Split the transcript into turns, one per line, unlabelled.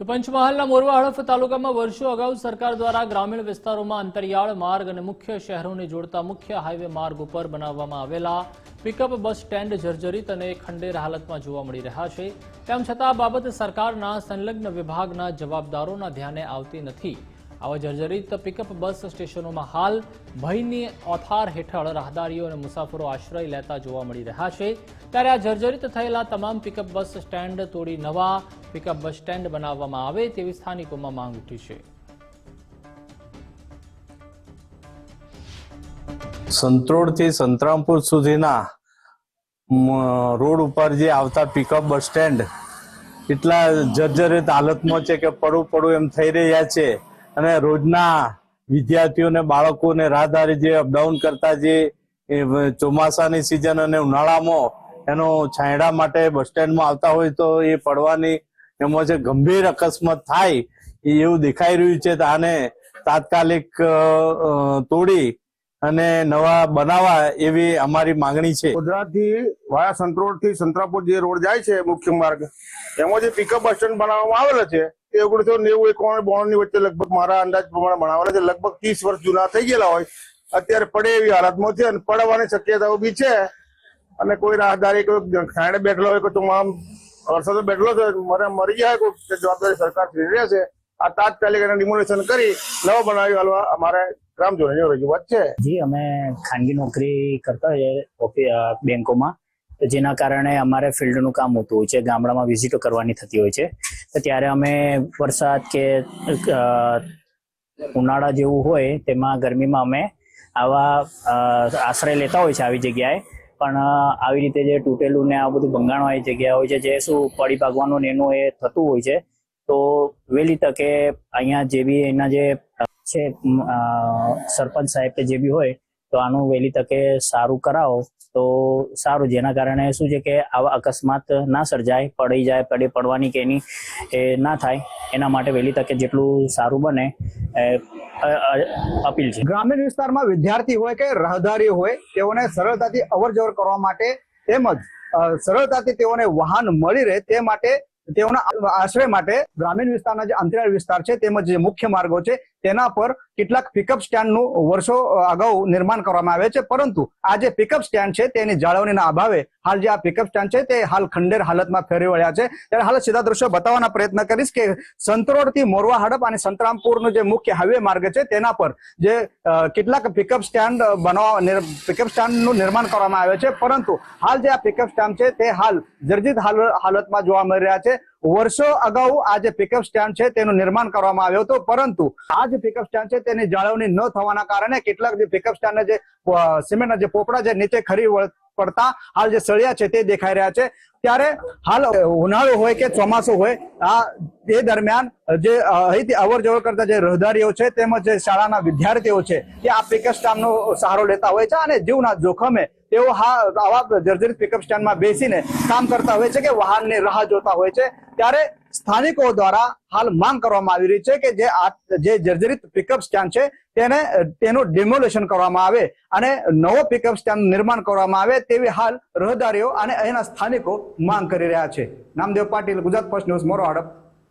તો પંચમહાલના મોરવા હડફ તાલુકામાં વર્ષો અગાઉ સરકાર દ્વારા ગ્રામીણ વિસ્તારોમાં અંતરિયાળ માર્ગ અને મુખ્ય શહેરોને જોડતા મુખ્ય હાઈવે માર્ગ ઉપર બનાવવામાં આવેલા પિકઅપ બસ સ્ટેન્ડ જર્જરિત અને ખંડેર હાલતમાં જોવા મળી રહ્યા છે। તેમ છતાં આ બાબત સરકારના સંલગ્ન વિભાગના જવાબદારોના ધ્યાને આવતી નથી। આવા જર્જરિત પિકઅપ બસ સ્ટેશનોમાં હાલ ભયની ઓથાર હેઠળ રાહદારીઓ અને મુસાફરો આશ્રય લેતા જોવા મળી રહ્યા છે। ત્યારે આ જર્જરિત થયેલા તમામ પિકઅપ બસ સ્ટેન્ડ તોડી નવા પિકઅપ બસ સ્ટેન્ડ બનાવવામાં આવે તેવી સ્થાનિકોમાં માંગ ઉઠી છે।
સંત્રોડથી સંતરામપુર સુધીના રોડ ઉપર જે આવતા પિકઅપ બસ સ્ટેન્ડ એટલા જર્જરિત હાલતમાં છે કે પડું એમ થઈ રહ્યા છે અને રોજના વિદ્યાર્થીઓને બાળકોને રાહદારી જે અપડાઉન કરતા જે ચોમાસાની સિઝન અને ઉનાળામાં એનો છાંયડા માટે બસ સ્ટેન્ડમાં આવતા હોય તો એ પડવાની એમાં જે ગંભીર અકસ્માત થાય એવું દેખાઈ રહ્યું છે। તો આને તાત્કાલિક તોડી અને નવા બનાવવા એવી અમારી માંગણી છે।
ગોધરાથી વાયા સંતરોડ થી સંતરાપુર જે રોડ જાય છે મુખ્ય માર્ગ એમાં જે પિકઅપ બસ સ્ટેન્ડ બનાવવામાં આવેલો છે એ 1990-91 ની વચ્ચે લગભગ મારા અંદાજ પ્રમાણે બનાવેલા છે। લગભગ 30 વર્ષ જૂના થઈ ગયેલા હોય અત્યારે પડે એવી હાલતમાં છે અને પડવાની શક્યતાઓ બી છે અને કોઈ રાહદારી કોઈ ખાણે બેઠેલો હોય કોઈ તમામ વરસાદ બેઠેલો છે મરી જાય કોઈ જવાબદારી સરકાર લઈ રહ્યા છે। આ તાત્કાલિક એને ડિમોલિશન કરી નવો બનાવી હાલવા અમારે ગ્રામજનોની રજૂઆત છે।
જી અમે ખાનગી નોકરી કરતા હોઈએ બેંકોમાં, તો જેના કારણે અમારે ફિલ્ડનું કામ હોતું હોય છે, ગામડામાં વિઝિટો કરવાની થતી હોય છે। તો ત્યારે અમે વરસાદ કે ઉનાળા જેવું હોય તેમાં ગરમીમાં અમે આવા આશ્રય લેતા હોય છે આવી જગ્યાએ। પણ આવી રીતે જે તૂટેલું ને આ બધું ભંગાણવાળી જગ્યા હોય છે જે શું પડી ભાગવાનું ને એનું એ થતું હોય છે, તો વહેલી તકે અહીંયા જે બી એના જે છે સરપંચ સાહેબ કે જે બી હોય તો આનું વહેલી તકે સારું કરાવો તો સારું, જેના કારણે શું છે કે આવા અકસ્માત ના સર્જાય, પડી જાય પડવાની કે એની એ ના થાય એના માટે વહેલી તકે જેટલું સારું બને અપીલ છે।
ગ્રામીણ વિસ્તારમાં વિદ્યાર્થી હોય કે રાહદારીઓ હોય તેઓને સરળતાથી અવર જવર કરવા માટે તેમજ સરળતાથી તેઓને વાહન મળી રહે તે માટે તેઓના આશ્રય માટે ગ્રામીણ વિસ્તારના જે અંતરિયાળ વિસ્તાર છે તેમજ જે મુખ્ય માર્ગો છે તેના પર કેટલાક પિકઅપ સ્ટેન્ડનું વર્ષો અગાઉ નિર્માણ કરવામાં આવે છે, પરંતુ આ જે પિકઅપ સ્ટેન્ડ છે તેની જાળવણીના અભાવે હાલ જે આ પિકઅપ સ્ટેન્ડ છે તે હાલ ખંડેર હાલતમાં ફેરવી વળ્યા છે। ત્યારે હાલ સીધા દ્રશ્યો બતાવવાના પ્રયત્ન કરીશ કે સંતરોડથી મોરવા હડપ અને સંતરામપુરનો જે મુખ્ય હાઈવે માર્ગ છે તેના પર જે કેટલાક પિકઅપ સ્ટેન્ડનું નિર્માણ કરવામાં આવે છે, પરંતુ હાલ જે આ પિકઅપ સ્ટેન્ડ છે તે હાલ જર્જરિત હાલતમાં જોવા મળી રહ્યા છે। વર્ષો અગાઉ આ જે પિકઅપ સ્ટેન્ડ છે તેનું નિર્માણ કરવામાં આવ્યું હતું, પરંતુ આ જે પિકઅપ સ્ટેન્ડ છે તેની જાળવણી ન થવાના કારણે કેટલાક જે પિકઅપ સ્ટેન્ડના જે સિમેન્ટના જે પોપડા જે નીચે ખરી પડતા હાલ જે સળિયા છે તે દેખાઈ રહ્યા છે। ત્યારે હાલ ઉનાળો હોય કે ચોમાસું હોય આ તે દરમિયાન જે અહીંથી અવર જવર કરતા જે રહદારીઓ છે તેમજ જે શાળાના વિદ્યાર્થીઓ છે તે આ પિકઅપ સ્ટેન્ડનો સહારો લેતા હોય છે અને જીવના જોખમે તેઓ આવા જર્જરિત પિકઅપ સ્ટેન્ડમાં બેસીને કામ કરતા હોય છે કે વાહનની રાહ જોતા હોય છે। ત્યારે સ્થાનિકો દ્વારા હાલ માંગ કરવામાં આવી રહી છે કે જે જર્જરિત પિકઅપ સ્ટેન્ડ છે તેનું ડિમોલેશન કરવામાં આવે અને નવો પિકઅપ સ્ટેન્ડ નિર્માણ કરવામાં આવે તેવી હાલ રહદારીઓ અને અહીંના સ્થાનિકો માંગ કરી રહ્યા છે। નામદેવ પાટીલ, ગુજરાત ફર્સ્ટ ન્યૂઝ, મોરવા હડપ।